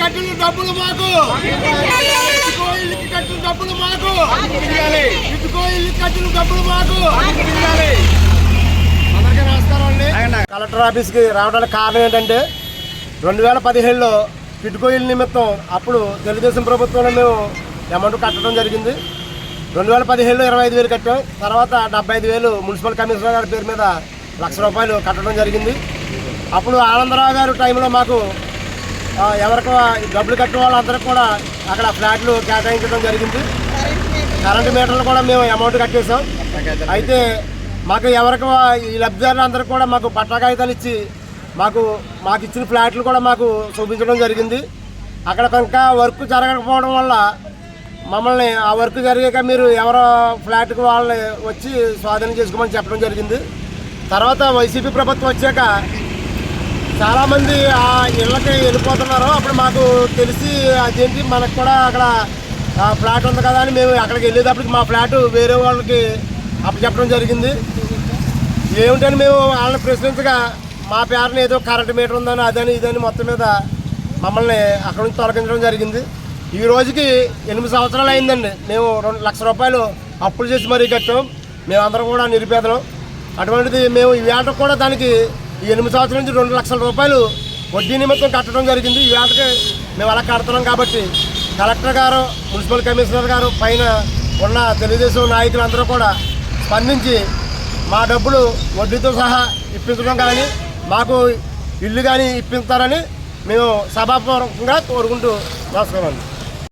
కట్టిన డబ్బులు మాకు, ఇటుకో ఇల్లుకి కట్టిన డబ్బులు మాకు, ఇటుకో ఇల్లుకి కట్టిన డబ్బులు మాకు. అందరికీ నమస్కారం అండి. కలెక్టర్ ఆఫీస్కి రావడానికి కారణం ఏంటంటే 2017లో ఇటుకో ఇల్లు నిమిత్తం అప్పుడు తెలుగుదేశం ప్రభుత్వంలో మేము అమౌంట్ కట్టడం జరిగింది. 2017లో 25,000 కట్టాం. తర్వాత 75,000 మున్సిపల్ కమిషనర్ గారి పేరు మీద ₹1,00,000 కట్టడం జరిగింది. అప్పుడు ఆనందరావు గారు టైంలో మాకు ఎవరికి డబ్బులు కట్టిన వాళ్ళందరికీ కూడా అక్కడ ఫ్లాట్లు కేటాయించడం జరిగింది. కరెంటు మీటర్లు కూడా మేము అమౌంట్ కట్టేసాం. అయితే మాకు ఎవరికి ఈ లబ్ధిదారులందరికీ కూడా మాకు పట్టా కాగితాలు ఇచ్చి మాకు ఇచ్చిన ఫ్లాట్లు కూడా మాకు చూపించడం జరిగింది. అక్కడ ఇంకా వర్క్ జరగకపోవడం వల్ల మమ్మల్ని ఆ వర్క్ జరిగాక మీరు ఎవరో ఫ్లాట్కి వాళ్ళని వచ్చి స్వాధీనం చేసుకోమని చెప్పడం జరిగింది. తర్వాత వైసీపీ ప్రభుత్వం వచ్చాక చాలామంది ఆ ఇళ్ళకి వెళ్ళిపోతున్నారు. అప్పుడు మాకు తెలిసి అదేంటి మనకు కూడా అక్కడ ఫ్లాట్ ఉంది కదా అని మేము అక్కడికి వెళ్ళేటప్పటికి మా ఫ్లాట్ వేరే వాళ్ళకి అప్పచెప్పడం జరిగింది. ఏమిటని మేము వాళ్ళని ప్రశ్నించగా మా పేరుని ఏదో కరెంటు మీటర్ ఉందని అదని ఇదని మొత్తం మీద మమ్మల్ని అక్కడి నుంచి తొలగించడం జరిగింది. ఈ రోజుకి 8 సంవత్సరాలు అయిందండి. మేము ₹2,00,000 అప్పులు చేసి మరీ కట్టాం. మేమందరం కూడా నిరుపేదలం. అటువంటిది మేము ఈ వేటకు కూడా దానికి ఈ 8 సంవత్సరాల నుంచి ₹2,00,000 వడ్డీ నిమిత్తం కట్టడం జరిగింది. ఈ వేటకి మేము అలా కడుతున్నాం కాబట్టి కలెక్టర్ గారు, మున్సిపల్ కమిషనర్ గారు, పైన ఉన్న తెలుగుదేశం నాయకులందరూ కూడా స్పందించి మా డబ్బులు వడ్డీతో సహా ఇప్పించడం కానీ మాకు ఇల్లు కానీ ఇప్పిస్తారని మేము సభాపూర్వకంగా కోరుకుంటూ నమస్కారం.